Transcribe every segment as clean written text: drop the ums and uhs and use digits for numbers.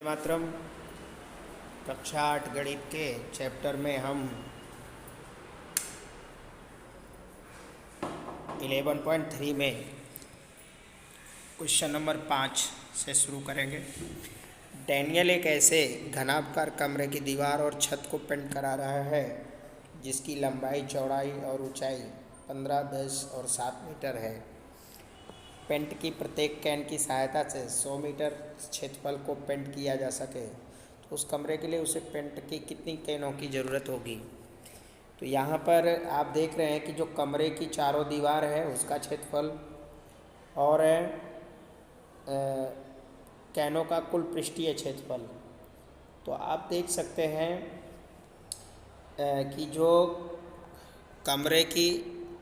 मातरम। कक्षा 8 गणित के चैप्टर में हम 11.3 में क्वेश्चन नंबर 5 से शुरू करेंगे। डैनियल एक ऐसे घनाकार कमरे की दीवार और छत को पेंट करा रहा है जिसकी लंबाई, चौड़ाई और ऊंचाई 15, 10 और 7 मीटर है। पेंट की प्रत्येक कैन की सहायता से 100 मीटर क्षेत्रफल को पेंट किया जा सके तो उस कमरे के लिए उसे पेंट की कितनी कैनों की ज़रूरत होगी। तो यहाँ पर आप देख रहे हैं कि जो कमरे की चारों दीवार है उसका क्षेत्रफल और कैनों का कुल पृष्ठीय क्षेत्रफल। तो आप देख सकते हैं कि जो कमरे की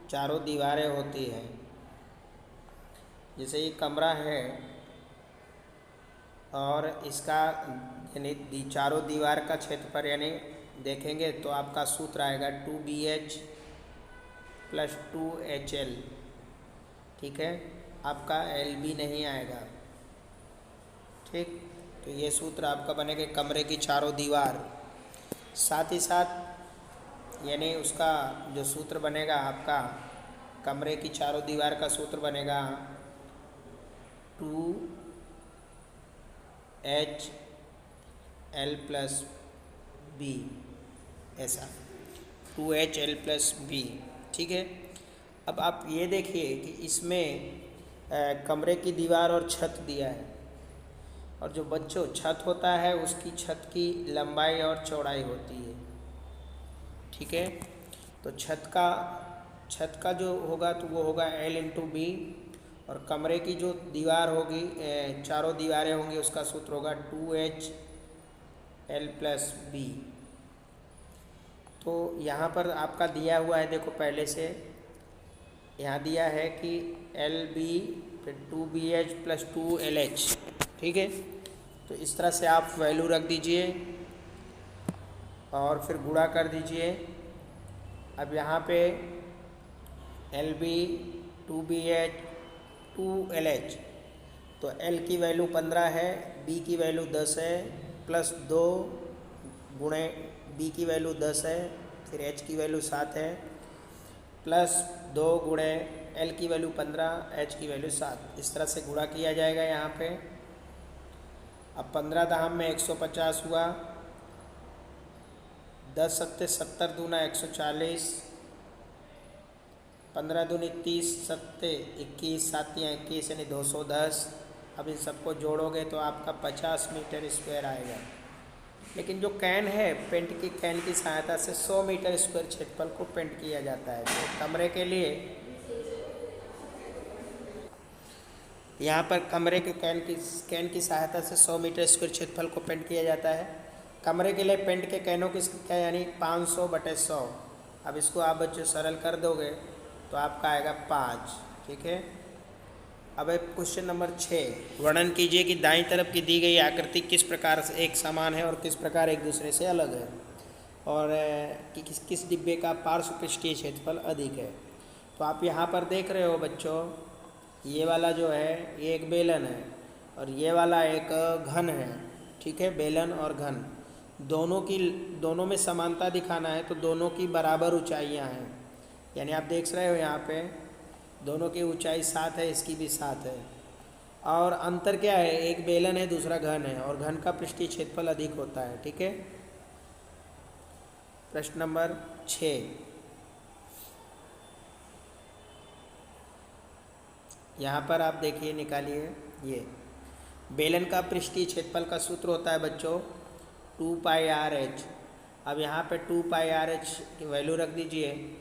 चारों दीवारें होती हैं, जैसे ये कमरा है और इसका यानी चारों दीवार का क्षेत्रफल यानी देखेंगे तो आपका सूत्र आएगा 2BH + 2HL। ठीक है, आपका LB नहीं आएगा। ठीक, तो ये सूत्र आपका बनेगा कमरे की चारों दीवार। साथ ही साथ यानी उसका जो सूत्र बनेगा आपका कमरे की चारों दीवार का सूत्र बनेगा 2HL + B, ऐसा 2HL + B। ठीक है, अब आप ये देखिए कि इसमें कमरे की दीवार और छत दिया है और जो बच्चों छत होता है उसकी छत की लंबाई और चौड़ाई होती है। ठीक है, तो छत का जो होगा तो वो होगा L × B और कमरे की जो दीवार होगी, चारों दीवारें होंगी, उसका सूत्र होगा 2HL + B। तो यहाँ पर आपका दिया हुआ है, देखो पहले से यहाँ दिया है कि LB फिर 2BH + 2LH। ठीक है, तो इस तरह से आप वैल्यू रख दीजिए और फिर गुणा कर दीजिए। अब यहाँ पे LB 2BH 2LH, तो L की वैल्यू 15 है, B की वैल्यू 10 है, + 2 गुणे B की वैल्यू 10 है, फिर H की वैल्यू 7 है, + 2 गुणे L की वैल्यू 15, H की वैल्यू 7। इस तरह से गुणा किया जाएगा यहाँ पे। अब 15 दाम में 150 हुआ, 10 सत्ते 70 दूना 140, 15 दूनी 30, सत्ते 21, 7 या 21 यानी 210। अब इन सबको जोड़ोगे तो आपका 50 मीटर स्क्वायर आएगा। लेकिन जो कैन है, पेंट की कैन की सहायता से 100 मीटर स्क्वायर क्षेत्रफल को पेंट किया जाता है। तो कमरे के लिए यहाँ पर कमरे के कैन की सहायता से 100 मीटर स्क्वायर क्षेत्रफल को पेंट किया जाता है। कमरे के लिए पेंट के कैनों की संख्या यानी 500/100। अब इसको आप बच्चों सरल कर दोगे तो आपका आएगा 5। ठीक है, अब क्वेश्चन नंबर 6, वर्णन कीजिए कि दाईं तरफ की दी गई आकृति किस प्रकार से एक समान है और किस प्रकार एक दूसरे से अलग है, और कि किस डिब्बे का पार्श्व पृष्ठीय क्षेत्रफल अधिक है। तो आप यहाँ पर देख रहे हो बच्चों, ये वाला जो है ये एक बेलन है और ये वाला एक घन है। ठीक है, बेलन और घन दोनों में समानता दिखाना है तो दोनों की बराबर ऊंचाइयाँ हैं। यानी आप देख रहे हो यहाँ पे दोनों की ऊंचाई 7 है, इसकी भी 7 है। और अंतर क्या है, एक बेलन है दूसरा घन है और घन का पृष्ठीय क्षेत्रफल अधिक होता है। ठीक है, प्रश्न नंबर 6, यहाँ पर आप देखिए, निकालिए। ये बेलन का पृष्ठीय क्षेत्रफल का सूत्र होता है बच्चों 2πRH। अब यहाँ पे 2πRH की वैल्यू रख दीजिए।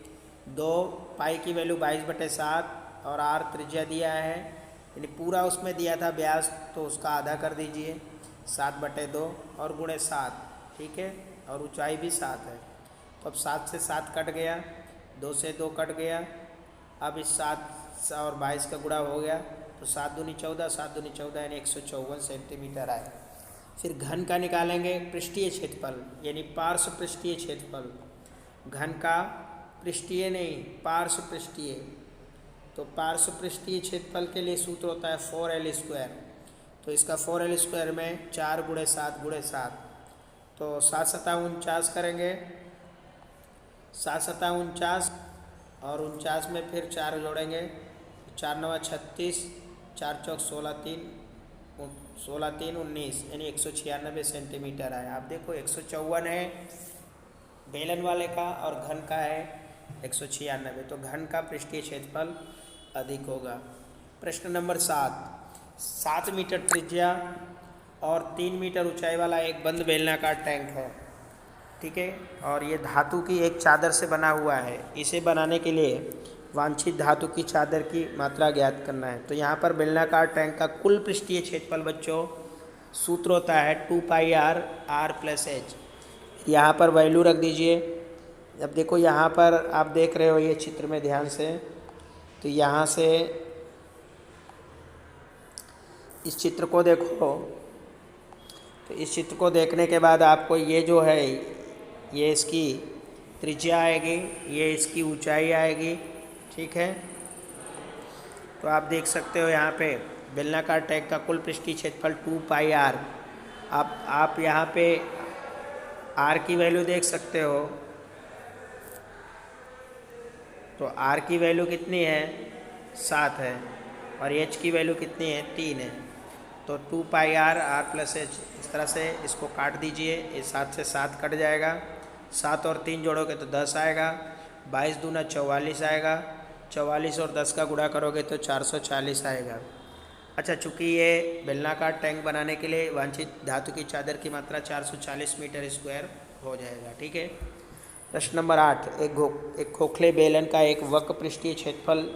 2 पाई की वैल्यू 22/7 और R त्रिज्या दिया है, यानी पूरा उसमें दिया था व्यास, तो उसका आधा कर दीजिए 7/2 और गुणे 7। ठीक है, और ऊंचाई भी 7 है। तो अब 7 से 7 कट गया, 2 से 2 कट गया। अब इस 7 और 22 का गुणा हो गया तो 7 दूनी 14, 7 दूनी 14 यानी 154 सेंटीमीटर आए। फिर घन का निकालेंगे पृष्ठीय क्षेत्रफल यानी पार्श्व पृष्ठीय क्षेत्रफल। घन का पृष्ठीय नहीं, पार्श्व पृष्ठीय। तो पार्श्व पृष्ठीय क्षेत्रफल के लिए सूत्र होता है 4L²। तो इसका 4L² में 4 गुणे 7 गुणे 7, तो 7 सता 49 करेंगे, 7 सता 49 और 49 में फिर 4 जोड़ेंगे, 4 नवा 36, 4 चौक 16 3 19, यानी 196 सेंटीमीटर है। आप देखो 154 है बेलन वाले का और घन का है 196, तो घन का पृष्ठीय क्षेत्रफल अधिक होगा। प्रश्न नंबर 7 मीटर त्रिज्या और 3 मीटर ऊंचाई वाला एक बंद बेलनाकार टैंक है, ठीक है, और ये धातु की एक चादर से बना हुआ है। इसे बनाने के लिए वांछित धातु की चादर की मात्रा ज्ञात करना है। तो यहाँ पर बेलनाकार टैंक का कुल पृष्ठीय क्षेत्रफल बच्चों सूत्र होता है 2πr r+h। यहाँ पर वैल्यू रख दीजिए। अब देखो यहाँ पर आप देख रहे हो ये चित्र में ध्यान से, तो यहाँ से इस चित्र को देखो, तो इस चित्र को देखने के बाद आपको ये जो है ये इसकी त्रिज्या आएगी, ये इसकी ऊंचाई आएगी, ठीक है। तो आप देख सकते हो यहाँ पे बेलनाकार टैंक का कुल पृष्ठीय क्षेत्रफल 2πr। आप यहाँ पे r की वैल्यू देख सकते हो, तो r की वैल्यू कितनी है 7 है और h की वैल्यू कितनी है 3 है। तो 2πr r+h, इस तरह से इसको काट दीजिए, इस 7 से 7 कट जाएगा, 7 और 3 जोड़ोगे तो 10 आएगा, 22 दूना 44 आएगा, 44 और 10 का गुणा करोगे तो 440 आएगा। अच्छा, चूँकि ये बेलनाकार टैंक बनाने के लिए वांछित धातु की चादर की मात्रा 440 मीटर स्क्वायर हो जाएगा, ठीक है। प्रश्न नंबर 8, एक खोखले बेलन का एक वक्र पृष्ठीय क्षेत्रफल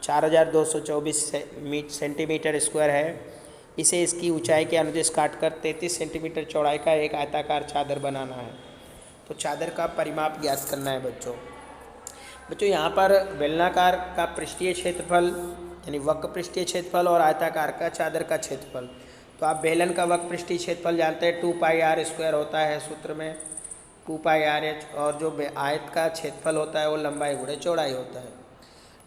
4224 सेंटीमीटर स्क्वायर है। इसे इसकी ऊंचाई के अनुदिश काटकर 33 सेंटीमीटर चौड़ाई का एक आयताकार चादर बनाना है। तो चादर का परिमाप ज्ञात करना है बच्चों यहाँ पर बेलनाकार का पृष्ठीय क्षेत्रफल यानी वक्र पृष्ठीय क्षेत्रफल और आयताकार का चादर का क्षेत्रफल। तो आप बेलन का वक्र पृष्ठीय क्षेत्रफल जानते हैं 2πr² होता है सूत्र में 2πrh, और जो आयत का क्षेत्रफल होता है वो लंबाई गुणे चौड़ाई होता है।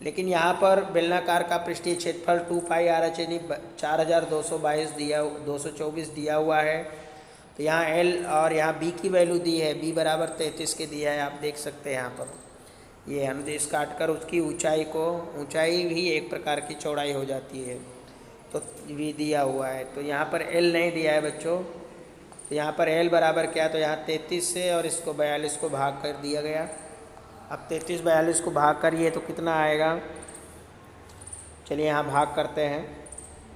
लेकिन यहाँ पर बेलनाकार का पृष्ठीय क्षेत्रफल 2πrh यानी 4224 दिया हुआ है। तो यहाँ L और यहाँ B की वैल्यू दी है, B बराबर 33 के दिया है, आप देख सकते हैं यहाँ पर ये अनुदिश काट कर उसकी ऊंचाई भी एक प्रकार की चौड़ाई हो जाती है, तो V दिया हुआ है। तो यहाँ पर L नहीं दिया है बच्चों, तो यहाँ पर L बराबर क्या, तो यहाँ 33 से और इसको 42 को भाग कर दिया गया। अब 33 42 को भाग करिए तो कितना आएगा, चलिए यहाँ भाग करते हैं।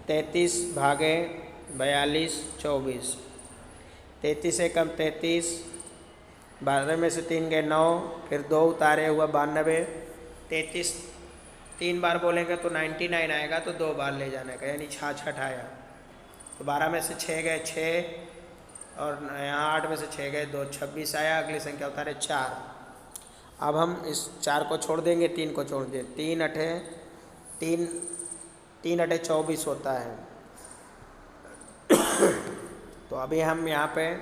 33 भागे 42 24, 33 से कम 33, 12 में से 3 गए 9, फिर 2 उतारे हुआ 92, 33 3 बार बोलेंगे तो 99 आएगा, तो 2 बार ले जाने का यानी 66 आया। तो 12 में से 6 गए 6 और यहाँ 8 में से 6 गए 2, 26 आया। अगली संख्या उतारे 4। अब हम इस 4 को छोड़ देंगे, 3 को छोड़ दें, 3 अठे 24 होता है। तो अभी हम यहाँ पे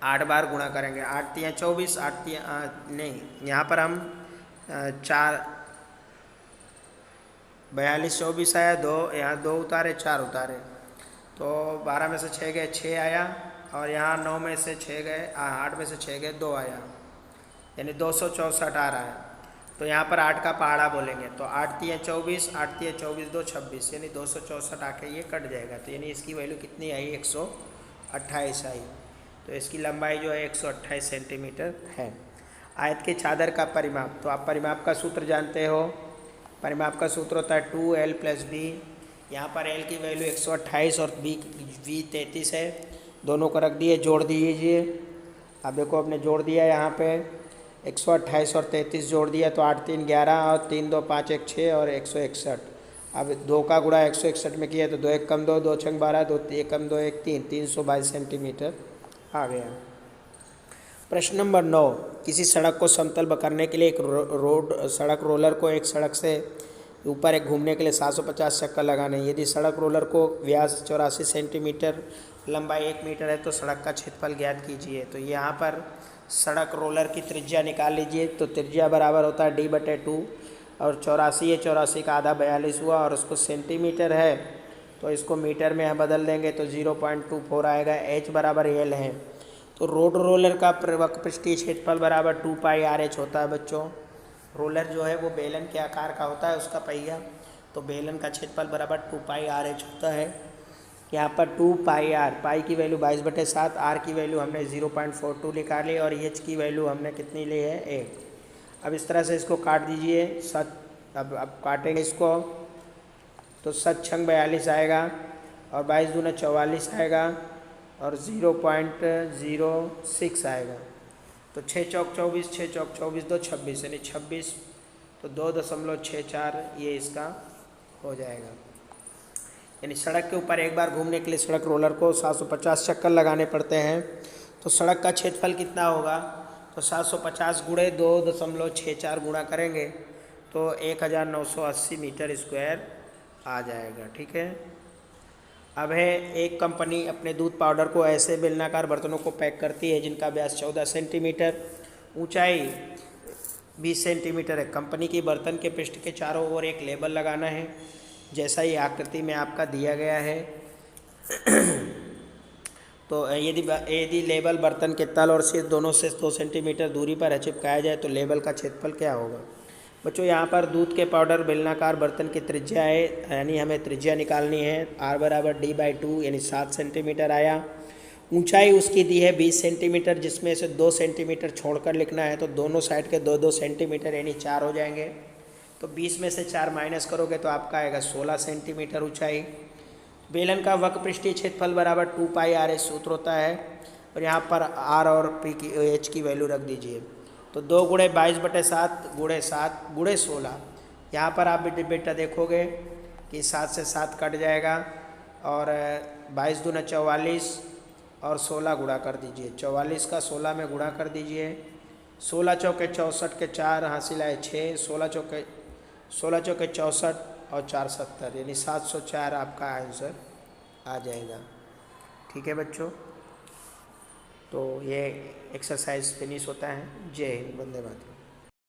8 बार गुणा करेंगे, 8 तियाँ 24, 8 तियाँ नहीं, यहाँ पर हम 4 42 24 आया, 2 यहाँ 2 उतारे 4 उतारे, तो 12 में से 6 गए 6 आया, और यहाँ 9 में से 6 गए 8 में से 6 गए 2 आया, यानी 264 आ रहा है। तो यहाँ पर 8 का पहाड़ा बोलेंगे, तो 8 तियाँ 24, 8 तियाँ 24 2 26, यानी 264 आके ये कट जाएगा। तो यानी इसकी वैल्यू कितनी आई 128 आई। तो इसकी लंबाई जो है 128 सेंटीमीटर है। आयत के चादर का परिमाप, तो आप परिमाप का सूत्र जानते हो, परिमाप का सूत्र होता है 2L + B। यहाँ पर L की वैल्यू 128 और B 33 है, दोनों को रख दिए, जोड़ दीजिए। अब देखो आपने जोड़ दिया, यहाँ पे 128 और 33 जोड़ दिया तो 8 3 11 और 3 2 5 1 6 और 161। अब 2 का गुणा 161 में किया तो 2 1 कम 2 2 6 12 2 1 कम 2 1 3 322 सेंटीमीटर आ गया। प्रश्न नंबर 9, किसी सड़क को समतल करने के लिए एक सड़क रोलर को एक सड़क से ऊपर एक घूमने के लिए 750 चक्कर लगाने। यदि सड़क रोलर को व्यास 84 सेंटीमीटर, लंबाई 1 मीटर है तो सड़क का क्षेत्रफल ज्ञात कीजिए। तो यहाँ पर सड़क रोलर की त्रिज्या निकाल लीजिए। तो त्रिज्या बराबर होता है D/2 और 84 है, 84 का आधा 42 हुआ और उसको सेंटीमीटर है तो इसको मीटर में हम बदल देंगे तो 0.24 आएगा। H बराबर L है। तो रोड रोलर का वक्रपृष्ठीय क्षेत्रफल बराबर 2 पाई RH होता है बच्चों। रोलर जो है वो बेलन के आकार का होता है, उसका पहिया, तो बेलन का क्षेत्रफल बराबर 2 पाई RH होता है। यहाँ पर 2 पाई R, पाई की वैल्यू 22/7, R की वैल्यू हमने 0.42 निकाली और H की वैल्यू हमने कितनी ली है 1। अब इस तरह से इसको काट दीजिए। अब काटेंगे इसको तो 7×42 आएगा और 22 दूना 44 आएगा और 0.06 आएगा। तो 6 चौक 24, 6 चौक 24, 2 26 यानी 26, तो 2.64 ये इसका हो जाएगा। यानी सड़क के ऊपर एक बार घूमने के लिए सड़क रोलर को 750 चक्कर लगाने पड़ते हैं। तो सड़क का क्षेत्रफल कितना होगा, तो 750 गुणे 2.64 गुणा करेंगे तो 1980 मीटर स्क्वायर आ जाएगा। ठीक है। अब है, एक कंपनी अपने दूध पाउडर को ऐसे बेलनाकार बर्तनों को पैक करती है जिनका व्यास 14 सेंटीमीटर, ऊंचाई 20 सेंटीमीटर है। कंपनी की बर्तन के पृष्ठ के चारों ओर एक लेबल लगाना है, जैसा ही आकृति में आपका दिया गया है। तो यदि लेबल बर्तन के तल और शीर्ष दोनों से 2 सेंटीमीटर दूरी पर चिपकाया जाए तो लेबल का क्षेत्रफल क्या होगा। बच्चों यहाँ पर दूध के पाउडर बेलनाकार बर्तन की त्रिज्या है, यानी हमें त्रिज्या निकालनी है। R बराबर D/2 यानी 7 सेंटीमीटर आया। ऊंचाई उसकी दी है 20 सेंटीमीटर, जिसमें से 2 सेंटीमीटर छोड़कर लिखना है, तो दोनों साइड के 2-2 सेंटीमीटर यानी 4 हो जाएंगे। तो 20 में से 4 माइनस करोगे तो आपका आएगा 16 सेंटीमीटर ऊंचाई। बेलन का वक्रपृष्ठीय क्षेत्रफल बराबर 2 पाई RH सूत्र होता है, और यहाँ पर R और H की वैल्यू रख दीजिए। तो 2 गुणे 22/7 गुणे 7 गुणे 16, यहाँ पर आप बेटा देखोगे कि 7 से 7 कट जाएगा और 22 दूना 44 और 16 गुणा कर दीजिए। 44 का 16 में गुणा कर दीजिए। 16 चौके 64 के 4 हासिल आए 6, 16 चौके 64 और 4 70 यानी 704 आपका आंसर आ जाएगा। ठीक है बच्चों, तो ये एक्सरसाइज फिनिश होता है। जय हिंद, वंदे मातरम।